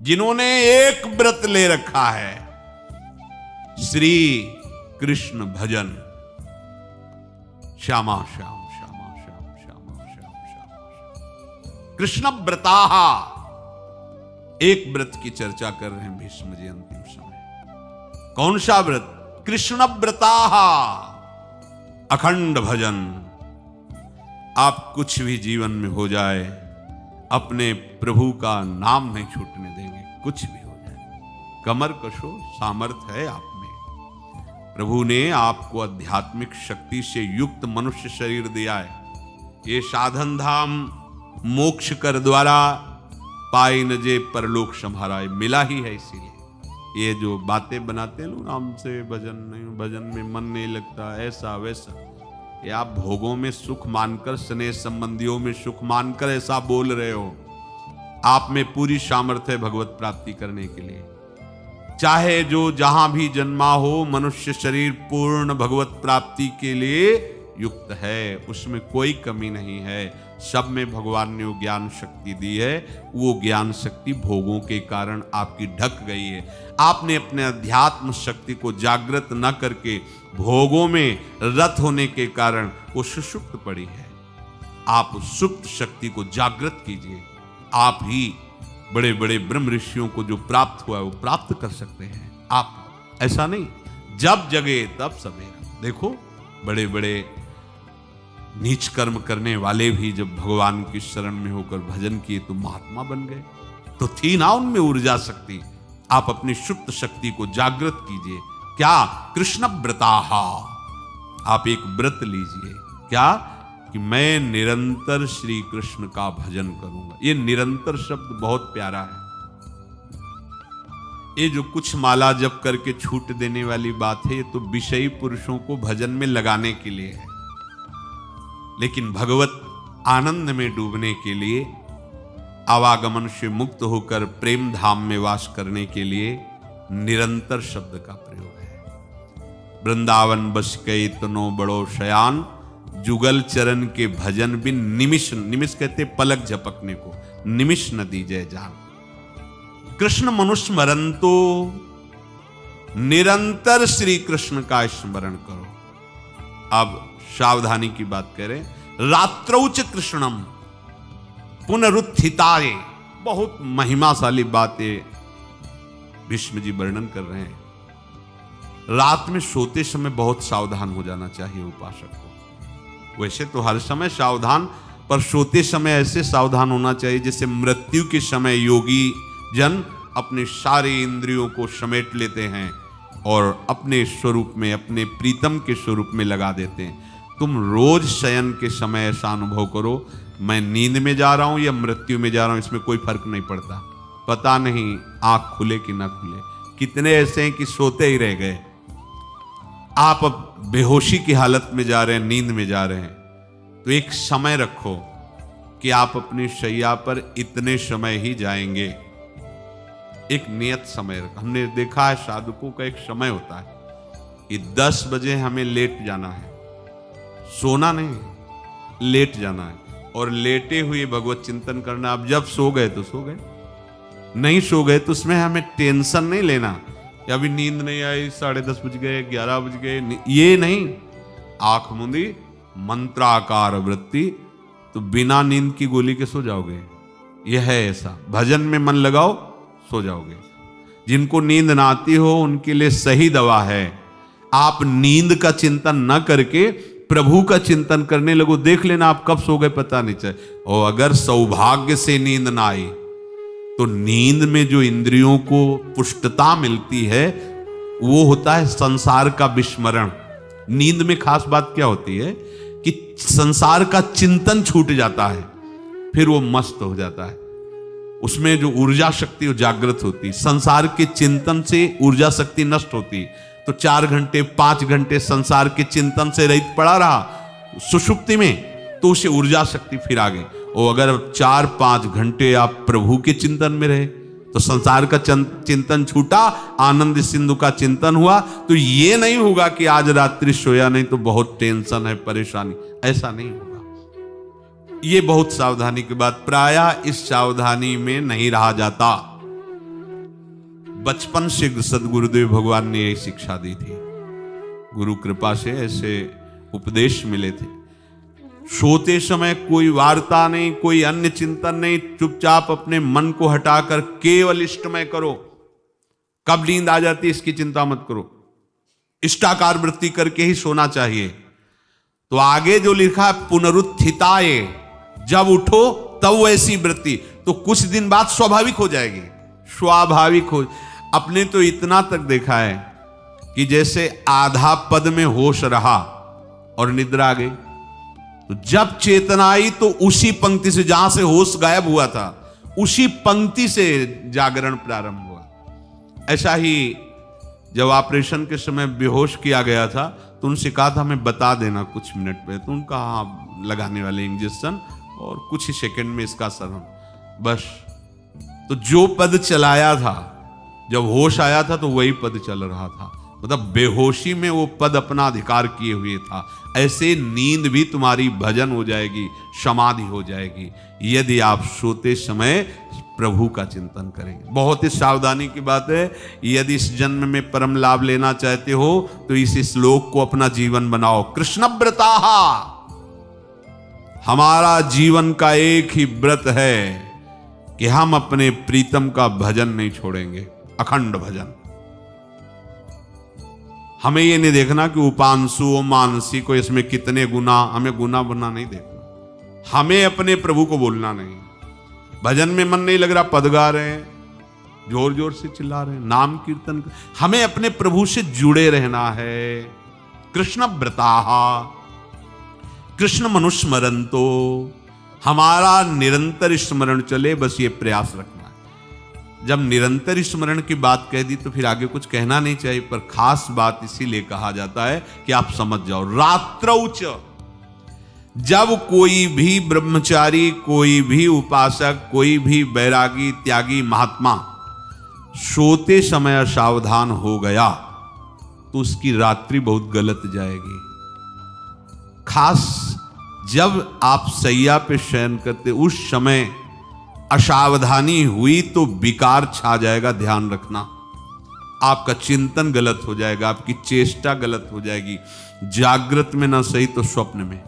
जिन्होंने एक व्रत ले रखा है, श्री कृष्ण भजन। श्यामा श्याम श्यामा श्याम श्यामा श्याम श्याम कृष्ण व्रताः। एक व्रत की चर्चा कर रहे हैं भीष्म जी अंतिम समय। कौन सा व्रत? कृष्ण व्रताः, अखंड भजन। आप कुछ भी जीवन में हो जाए, अपने प्रभु का नाम नहीं छूटने देंगे, कुछ भी हो जाए। कमर कशो, सामर्थ्य है आप में। प्रभु ने आपको आध्यात्मिक शक्ति से युक्त मनुष्य शरीर दिया है। ये साधन धाम मोक्ष कर द्वारा पाई न जे परलोक सम्हारा, मिला ही है। इसीलिए ये जो बातें बनाते लोग, हमसे भजन नहीं, भजन में मन नहीं लगता, ऐसा वैसा, ये आप भोगों में सुख मानकर, स्नेह संबंधियों में सुख मानकर ऐसा बोल रहे हो। आप में पूरी सामर्थ्य है भगवत प्राप्ति करने के लिए। चाहे जो जहां भी जन्मा हो, मनुष्य शरीर पूर्ण भगवत प्राप्ति के लिए युक्त है, उसमें कोई कमी नहीं है। सब में भगवान ने वो ज्ञान शक्ति दी है। वो ज्ञान शक्ति भोगों के कारण आपकी ढक गई है। आपने अपने अध्यात्म शक्ति को जागृत न करके भोगों में रत होने के कारण वो सुषुप्त पड़ी है। आप सुप्त शक्ति को जागृत कीजिए। आप ही बड़े बड़े ब्रह्म ऋषियों को जो प्राप्त हुआ है वो प्राप्त कर सकते हैं। आप ऐसा नहीं, जब जगे तब सवेरा। देखो, बड़े बड़े नीच कर्म करने वाले भी जब भगवान की शरण में होकर भजन किए तो महात्मा बन गए। तो थी ना उनमें ऊर्जा शक्ति। आप अपनी सुप्त शक्ति को जागृत कीजिए। क्या? कृष्ण व्रताः। आप एक व्रत लीजिए। क्या? कि मैं निरंतर श्री कृष्ण का भजन करूंगा। ये निरंतर शब्द बहुत प्यारा है। ये जो कुछ माला जप करके छूट देने वाली बात है, ये तो विषयी पुरुषों को भजन में लगाने के लिए है। लेकिन भगवत आनंद में डूबने के लिए, आवागमन से मुक्त होकर प्रेम धाम में वास करने के लिए निरंतर शब्द का प्रयोग है। वृंदावन बस कई तनो बड़ो शयान, जुगल चरण के भजन बिन निमिष, निमिष कहते पलक झपकने को, निमिष न दीजय जान। कृष्ण मनुष्य स्मरंतो, निरंतर श्री कृष्ण का स्मरण करो। अब सावधानी की बात करें। रात्रौच कृष्णम पुनरुत्थिताय, बहुत महिमाशाली बातें भीष्म जी वर्णन कर रहे हैं। रात में सोते समय बहुत सावधान हो जाना चाहिए उपासक को। वैसे तो हर समय सावधान, पर सोते समय ऐसे सावधान होना चाहिए जैसे मृत्यु के समय योगी जन अपने सारे इंद्रियों को समेट लेते हैं और अपने स्वरूप में, अपने प्रीतम के स्वरूप में लगा देते हैं। तुम रोज शयन के समय ऐसा अनुभव करो, मैं नींद में जा रहा हूं या मृत्यु में जा रहा हूं, इसमें कोई फर्क नहीं पड़ता। पता नहीं आंख खुले कि ना खुले। कितने ऐसे हैं कि सोते ही रह गए। आप अब बेहोशी की हालत में जा रहे हैं, नींद में जा रहे हैं, तो एक समय रखो कि आप अपनी शैया पर इतने समय ही जाएंगे। एक नियत समय रखो। हमने देखा है साधुकों का एक समय होता है कि 10 बजे हमें लेट जाना है, सोना नहीं, लेट जाना है। और लेटे हुए भगवत चिंतन करना। अब जब सो गए तो सो गए, नहीं सो गए तो उसमें हमें टेंशन नहीं लेना कि अभी नींद नहीं आई, 10:30 बज गए, 11 बज गए, ये नहीं। आंख मूंदी, मंत्राकार वृत्ति, तो बिना नींद की गोली के सो जाओगे। यह है ऐसा। भजन में मन लगाओ, सो जाओगे। जिनको नींद ना आती हो उनके लिए सही दवा है, आप नींद का चिंतन न करके प्रभु का चिंतन करने लगो। देख लेना आप कब सो गए पता नहीं चले। और अगर सौभाग्य से नींद ना आई तो नींद में जो इंद्रियों को पुष्टता मिलती है वो होता है संसार का विस्मरण। नींद में खास बात क्या होती है कि संसार का चिंतन छूट जाता है, फिर वो मस्त हो जाता है। उसमें जो ऊर्जा शक्ति वो जागृत होती। संसार के चिंतन से ऊर्जा शक्ति नष्ट होती, तो 4 घंटे 5 घंटे संसार के चिंतन से रहित पड़ा रहा सुषुप्ति में, तो उसे ऊर्जा शक्ति फिर आ गई। और अगर 4-5 घंटे आप प्रभु के चिंतन में रहे तो संसार का चिंतन छूटा, आनंद सिंधु का चिंतन हुआ। तो ये नहीं होगा कि आज रात्रि सोया नहीं तो बहुत टेंशन है, परेशानी, ऐसा नहीं होगा। ये बहुत सावधानी की बात। प्रायः इस सावधानी में नहीं रहा जाता। बचपन से सदगुरुदेव भगवान ने यही शिक्षा दी थी, गुरु कृपा से ऐसे उपदेश मिले थे। सोते समय कोई वार्ता नहीं, कोई अन्य चिंतन नहीं, चुपचाप अपने मन को हटाकर केवल इष्टमय करो। कब नींद आ जाती है इसकी चिंता मत करो, इष्टाकार वृत्ति करके ही सोना चाहिए। तो आगे जो लिखा है पुनरुत्थिताये, जब उठो तब वैसी वृत्ति, तो कुछ दिन बाद स्वाभाविक हो जाएगी, स्वाभाविक हो। अपने तो इतना तक देखा है कि जैसे आधा पद में होश रहा और निद्रा आ गई, तो जब चेतना आई तो उसी पंक्ति से, जहां से होश गायब हुआ था, उसी पंक्ति से जागरण प्रारंभ हुआ। ऐसा ही जब ऑपरेशन के समय बेहोश किया गया था तो उनसे कहा था हमें बता देना कुछ मिनट पे, तो उनका हाँ लगाने वाले इंजेक्शन और कुछ ही सेकंड में इसका सरम, बस। तो जो पद चलाया था, जब होश आया था तो वही पद चल रहा था, मतलब बेहोशी में वो पद अपना अधिकार किए हुए था। ऐसे नींद भी तुम्हारी भजन हो जाएगी, समाधि हो जाएगी, यदि आप सोते समय प्रभु का चिंतन करेंगे। बहुत ही सावधानी की बात है, यदि इस जन्म में परम लाभ लेना चाहते हो तो इस श्लोक को अपना जीवन बनाओ। कृष्णव्रताः, हमारा जीवन का एक ही व्रत है कि हम अपने प्रीतम का भजन नहीं छोड़ेंगे, अखंड भजन। हमें ये नहीं देखना कि उपांशु मानसी को इसमें कितने गुना, हमें गुना बुना नहीं देखना। हमें अपने प्रभु को बोलना नहीं। भजन में मन नहीं लग रहा, पद गा रहे हैं, जोर जोर से चिल्ला रहे हैं, नाम कीर्तन, हमें अपने प्रभु से जुड़े रहना है। कृष्ण व्रताः, कृष्ण मनुस्मरन्तो, हमारा निरंतर स्मरण चले, बस ये प्रयास रखना है। जब निरंतर स्मरण की बात कह दी तो फिर आगे कुछ कहना नहीं चाहिए, पर खास बात इसीलिए कहा जाता है कि आप समझ जाओ। रात्रौच, जब कोई भी ब्रह्मचारी, कोई भी उपासक, कोई भी बैरागी त्यागी महात्मा सोते समय सावधान हो गया तो उसकी रात्रि बहुत गलत जाएगी। खास जब आप सैया पे शयन करते उस समय असावधानी हुई तो विकार छा जाएगा, ध्यान रखना। आपका चिंतन गलत हो जाएगा, आपकी चेष्टा गलत हो जाएगी, जागृत में ना सही तो स्वप्न में।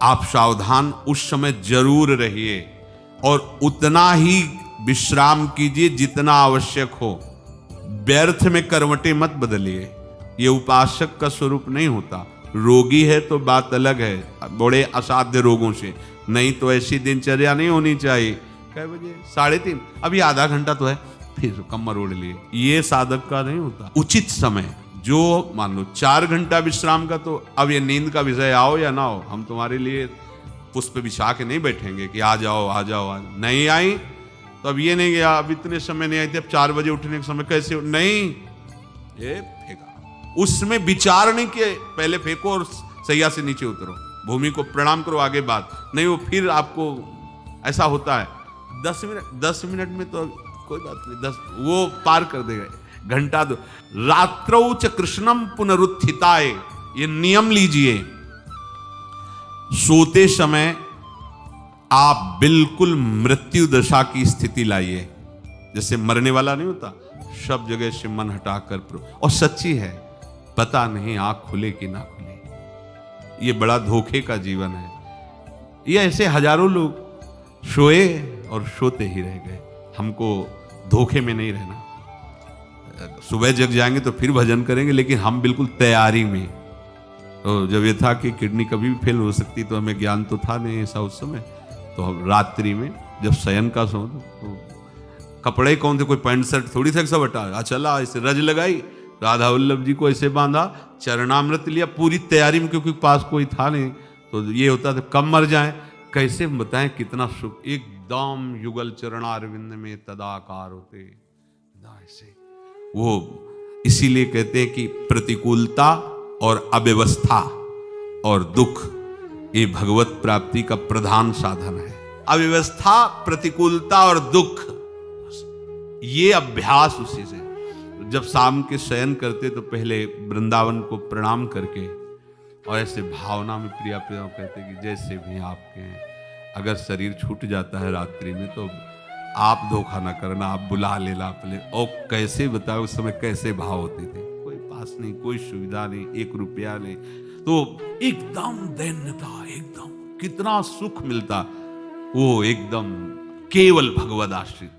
आप सावधान उस समय जरूर रहिए और उतना ही विश्राम कीजिए जितना आवश्यक हो। व्यर्थ में करवटें मत बदलिए, ये उपासक का स्वरूप नहीं होता। रोगी है तो बात अलग है, बड़े असाध्य रोगों से, नहीं तो ऐसी दिनचर्या नहीं होनी चाहिए। कै बजे? 3:30, अभी आधा घंटा तो है, फिर कमर ओढ़ लिए, ये साधक का नहीं होता। उचित समय, जो मान लो 4 घंटा विश्राम का, तो अब ये नींद का विषय आओ या ना हो, हम तुम्हारे लिए पुष्प बिछा के नहीं बैठेंगे कि आ जाओ आ जाओ आ जाओ। नहीं आई तो अब ये नहीं गया, अब इतने समय नहीं आई थी, अब 4 बजे उठने के समय कैसे नहीं, ये फेंका। उसमें विचार नहीं किए, पहले फेंको और सैया से नीचे उतरो, भूमि को प्रणाम करो, आगे बात नहीं। वो फिर आपको ऐसा होता है 10 मिनट में तो कोई बात नहीं, 10 वो पार कर देगा, घंटा दो। रात्रौ च कृष्णम पुनरुत्थिताय, ये नियम लीजिए। सोते समय आप बिल्कुल मृत्यु दशा की स्थिति लाइए, जैसे मरने वाला नहीं होता, सब जगह से मन हटाकर। और सच्ची है, पता नहीं आंख खुले कि ना खुले, ये बड़ा धोखे का जीवन है। ये ऐसे हजारों लोग सोए और सोते ही रह गए। हमको धोखे में नहीं रहना। सुबह जग जाएंगे तो फिर भजन करेंगे, लेकिन हम बिल्कुल तैयारी में। तो जब ये था कि किडनी कभी भी फेल हो सकती, तो हमें ज्ञान तो था नहीं ऐसा उस समय, तो हम रात्रि में जब शयन का सो, तो कपड़े कौन थे, कोई पैंट शर्ट थोड़ी था, सब हटा चला, ऐसे रज लगाई, राधा वल्लभ जी को ऐसे बांधा, चरणामृत लिया, पूरी तैयारी में, क्योंकि पास कोई था नहीं। तो ये होता था कब मर जाए, कैसे बताएं कितना सुख, एकदम युगल चरणारविंद में तदाकार होते ऐसे। वो इसीलिए कहते हैं कि प्रतिकूलता और अव्यवस्था और दुख ये भगवत प्राप्ति का प्रधान साधन है। अव्यवस्था, प्रतिकूलता और दुख, ये अभ्यास उसी से। जब शाम के शयन करते तो पहले वृंदावन को प्रणाम करके और ऐसे भावना में प्रिया प्रिया कहते कि जैसे भी आपके हैं, अगर शरीर छूट जाता है रात्रि में तो आप धोखा ना करना, आप बुला लेना अपने। और कैसे बताओ उस समय कैसे भाव होते थे, कोई पास नहीं, कोई सुविधा नहीं, 1 रुपया नहीं, तो एकदम दैन्यता, एकदम कितना सुख मिलता, वो एकदम केवल भगवद आश्रित।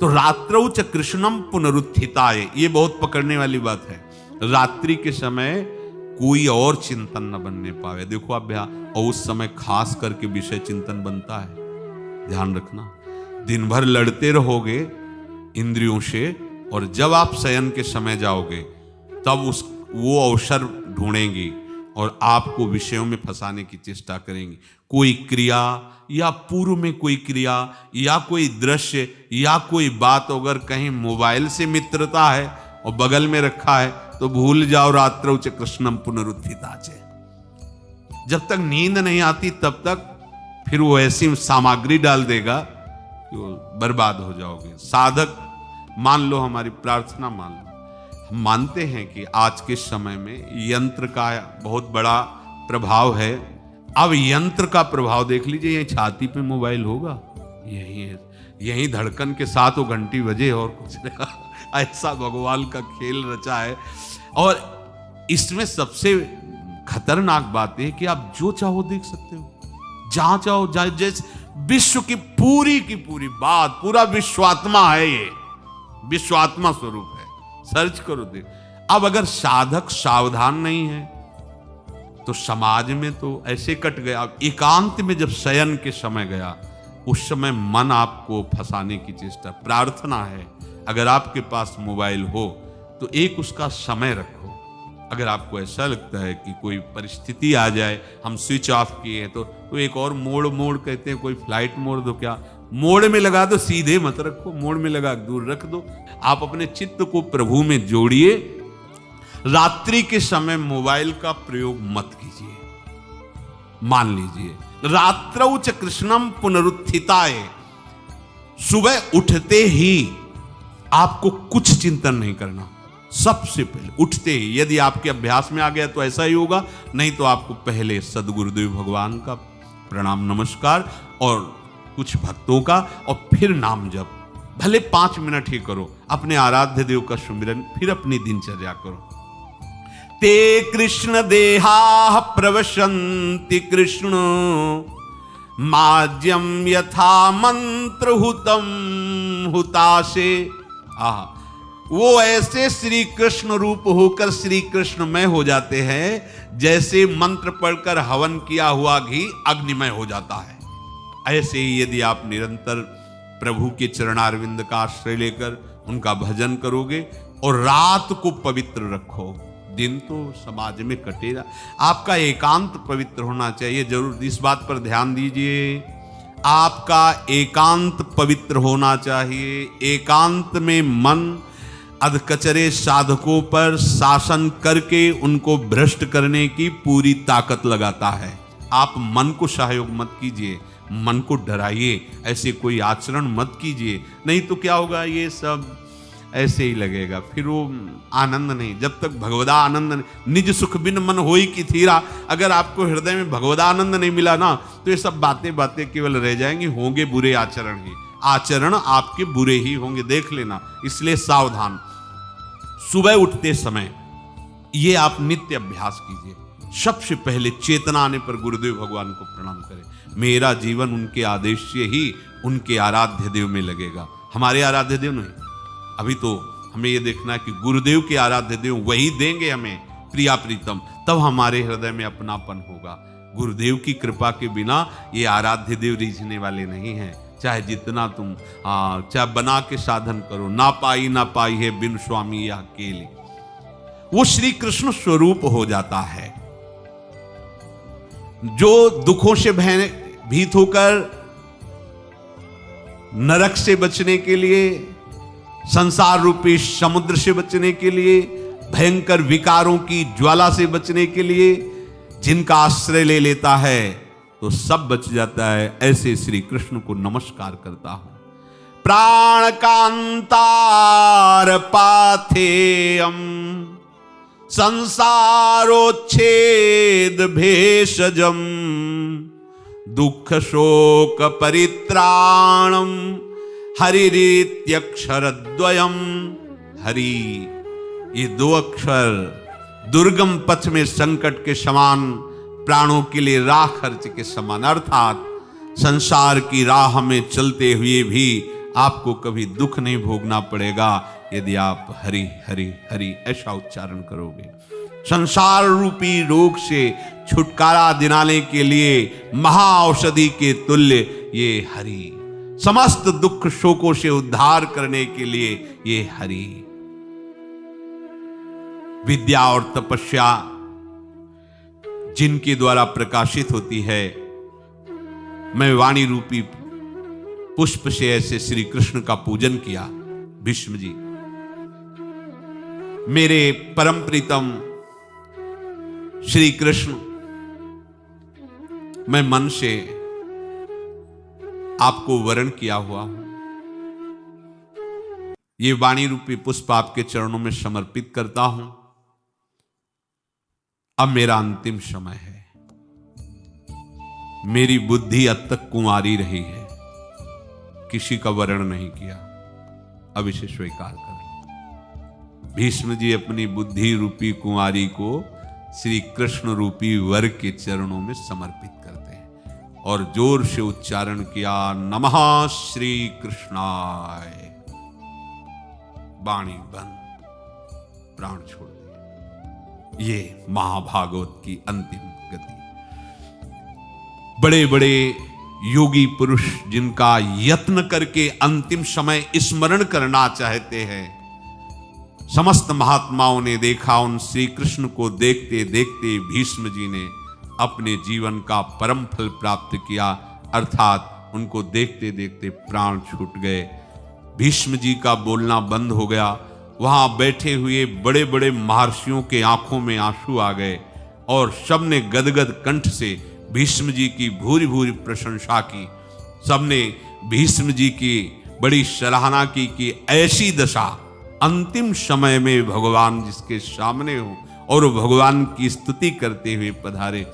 तो रात्रौ च कृष्णम पुनरुत्थिताय, ये बहुत पकड़ने वाली बात है। रात्रि के समय कोई और चिंतन न बनने पावे। देखो आप और उस समय खास करके विषय चिंतन बनता है, ध्यान रखना। दिन भर लड़ते रहोगे इंद्रियों से, और जब आप शयन के समय जाओगे तब वो अवसर ढूंढेंगी और आपको विषयों में फंसाने की चेष्टा करेंगी। कोई क्रिया या पूर्व में कोई क्रिया या कोई दृश्य या कोई बात अगर कहीं मोबाइल से मित्रता है और बगल में रखा है तो भूल जाओ, रात्रौ च कृष्णम पुनरुत्थिताचे। जब तक नींद नहीं आती तब तक फिर वो ऐसी सामग्री डाल देगा कि वो बर्बाद हो जाओगे। साधक मान लो, हमारी प्रार्थना मान लो, हम मानते हैं कि आज के समय में यंत्र का बहुत बड़ा प्रभाव है। अब यंत्र का प्रभाव देख लीजिए, यही छाती पे मोबाइल होगा, यही धड़कन के साथ वो घंटी बजे और कुछ नहीं। ऐसा भगवान का खेल रचा है। और इसमें सबसे खतरनाक बात है कि आप जो चाहो देख सकते हो, जहां चाहो, जैसे विश्व की पूरी बात, पूरा विश्वात्मा है, ये विश्वात्मा स्वरूप है, सर्च करो देख। अब अगर साधक सावधान नहीं है तो समाज में तो ऐसे कट गया। अब एकांत में जब शयन के समय गया, उस समय मन आपको फंसाने की चेष्टा। प्रार्थना है अगर आपके पास मोबाइल हो तो एक उसका समय रखो। अगर आपको ऐसा लगता है कि कोई परिस्थिति आ जाए, हम स्विच ऑफ किए हैं, तो एक और मोड कहते हैं, कोई फ्लाइट मोड दो, क्या मोड में लगा दो, सीधे मत रखो, मोड में लगा दूर रख दो। आप अपने चित्त को प्रभु में जोड़िए। रात्रि के समय मोबाइल का प्रयोग मत कीजिए। मान लीजिए रात्रौ च कृष्णम पुनरुत्थिताय, सुबह उठते ही आपको कुछ चिंतन नहीं करना। सबसे पहले उठते ही, यदि आपके अभ्यास में आ गया तो ऐसा ही होगा, नहीं तो आपको पहले सदगुरुदेव भगवान का प्रणाम नमस्कार और कुछ भक्तों का, और फिर नाम जप, भले 5 मिनट ही करो, अपने आराध्य देव का सुमिरन, फिर अपनी दिनचर्या करो। ते कृष्ण देहा प्रवशन्ति कृष्ण माज्यम यथा मंत्र हुतम हुताशे। वो ऐसे श्री कृष्ण रूप होकर श्री कृष्ण में हो जाते हैं जैसे मंत्र पढ़कर हवन किया हुआ घी अग्निमय हो जाता है। ऐसे ही यदि आप निरंतर प्रभु के चरणारविंद का आश्रय लेकर उनका भजन करोगे और रात को पवित्र रखो, दिन तो समाज में कटेगा। आपका एकांत पवित्र होना चाहिए, जरूर इस बात पर ध्यान दीजिए। आपका एकांत पवित्र होना चाहिए। एकांत में मन अधकचरे साधकों पर शासन करके उनको भ्रष्ट करने की पूरी ताकत लगाता है। आप मन को सहयोग मत कीजिए, मन को डराइए, ऐसे कोई आचरण मत कीजिए, नहीं तो क्या होगा, ये सब ऐसे ही लगेगा, फिर वो आनंद नहीं। जब तक भगवदा आनंद नहीं, निज सुख बिन मन होई की थीरा, अगर आपको हृदय में भगवदा आनंद नहीं मिला ना, तो ये सब बातें केवल रह जाएंगी, होंगे बुरे आचरण ही, आचरण आपके बुरे ही होंगे, देख लेना। इसलिए सावधान। सुबह उठते समय ये आप नित्य अभ्यास कीजिए। सबसे पहले चेतना आने पर गुरुदेव भगवान को प्रणाम करें। मेरा जीवन उनके आदेश से ही उनके आराध्य देव में लगेगा, हमारे आराध्य देव नहीं। अभी तो हमें ये देखना है कि गुरुदेव के आराध्य देव वही देंगे हमें प्रिया प्रीतम, तब हमारे हृदय में अपनापन होगा। गुरुदेव की कृपा के बिना ये आराध्य देव रीझने वाले नहीं हैं। चाहे जितना तुम चाहे बना के साधन करो, ना पाई है बिन स्वामी या अकेले, वो श्री कृष्ण स्वरूप हो जाता है। जो दुखों से भीत होकर नरक से बचने के लिए, संसार रूपी समुद्र से बचने के लिए, भयंकर विकारों की ज्वाला से बचने के लिए जिनका आश्रय ले लेता है तो सब बच जाता है। ऐसे श्री कृष्ण को नमस्कार करता हूं। प्राण कांतार पाथेयम संसारोच्छेद भेषजम दुख शोक परित्राणम हरिरीत्यक्षरद्वयम्। हरि, ये दो अक्षर दुर्गम पथ में संकट के समान, प्राणों के लिए राह खर्च के समान। अर्थात संसार की राह में चलते हुए भी आपको कभी दुख नहीं भोगना पड़ेगा यदि आप हरि हरि हरि ऐसा उच्चारण करोगे। संसार रूपी रोग से छुटकारा दिलाने के लिए महाऔषधि के तुल्य ये हरि, समस्त दुख शोकों से उद्धार करने के लिए ये हरि। विद्या और तपस्या जिनके द्वारा प्रकाशित होती है, मैं वाणी रूपी पुष्प से ऐसे श्री कृष्ण का पूजन किया। भीष्म जी, मेरे परम प्रीतम श्री कृष्ण, मैं मन से आपको वरण किया हुआ हूं। ये वाणी रूपी पुष्प आपके चरणों में समर्पित करता हूं। अब मेरा अंतिम समय है। मेरी बुद्धि अब तक कुंवारी रही है, किसी का वरण नहीं किया, अब इसे स्वीकार कर लो। भीष्म जी अपनी बुद्धि रूपी कुंवारी को श्री कृष्ण रूपी वर के चरणों में समर्पित करते हैं और जोर से उच्चारण किया, नमः श्री कृष्णाय। वाणी बंद, प्राण छोड़ दिए। ये महाभागवत की अंतिम गति। बड़े बड़े योगी पुरुष जिनका यत्न करके अंतिम समय स्मरण करना चाहते हैं, समस्त महात्माओं ने देखा, उन श्री कृष्ण को देखते देखते भीष्म जी ने अपने जीवन का परम फल प्राप्त किया। अर्थात उनको देखते देखते प्राण छूट गए। भीष्म जी का बोलना बंद हो गया। वहां बैठे हुए बड़े बड़े महर्षियों के आंखों में आंसू आ गए और सबने गदगद कंठ से भीष्म जी की भूरी भूरी प्रशंसा की। सबने भीष्म जी की बड़ी सराहना की कि ऐसी दशा अंतिम समय में भगवान जिसके सामने हो और भगवान की स्तुति करते हुए पधारे।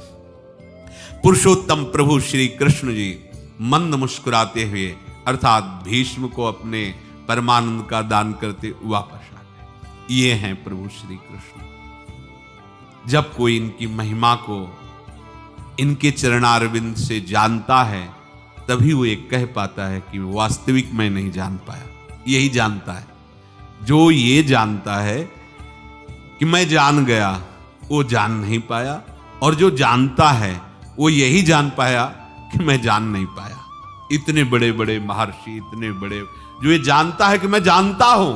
पुरुषोत्तम प्रभु श्री कृष्ण जी मंद मुस्कुराते हुए अर्थात भीष्म को अपने परमानंद का दान करते वापस आ गए। ये हैं प्रभु श्री कृष्ण। जब कोई इनकी महिमा को इनके चरणारविंद से जानता है, तभी वो एक कह पाता है कि वास्तविक मैं नहीं जान पाया। यही जानता है जो ये जानता है कि मैं जान गया, वो जान नहीं पाया, और जो जानता है वो यही जान पाया कि मैं जान नहीं पाया। इतने बड़े बड़े महर्षि, इतने बड़े, जो ये जानता है कि मैं जानता हूं,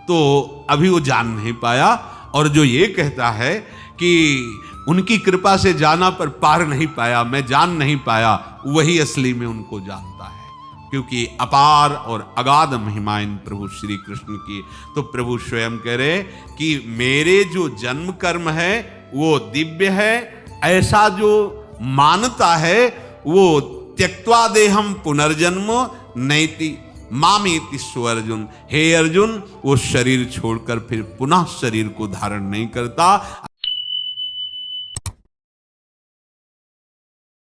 तो अभी वो जान नहीं पाया। और जो ये कहता है कि उनकी कृपा से जाना पर पार नहीं पाया, मैं जान नहीं पाया, वही असली में उनको जानता है, क्योंकि अपार और अगाध महिमा इन प्रभु श्री कृष्ण की। तो प्रभु स्वयं कह रहे कि मेरे जो जन्म कर्म है वो दिव्य है, ऐसा जो मानता है वो त्यक्त्वा देहम पुनर्जन्म नैति मामेति स्वअर्जुन। हे अर्जुन, वो शरीर छोड़कर फिर पुनः शरीर को धारण नहीं करता।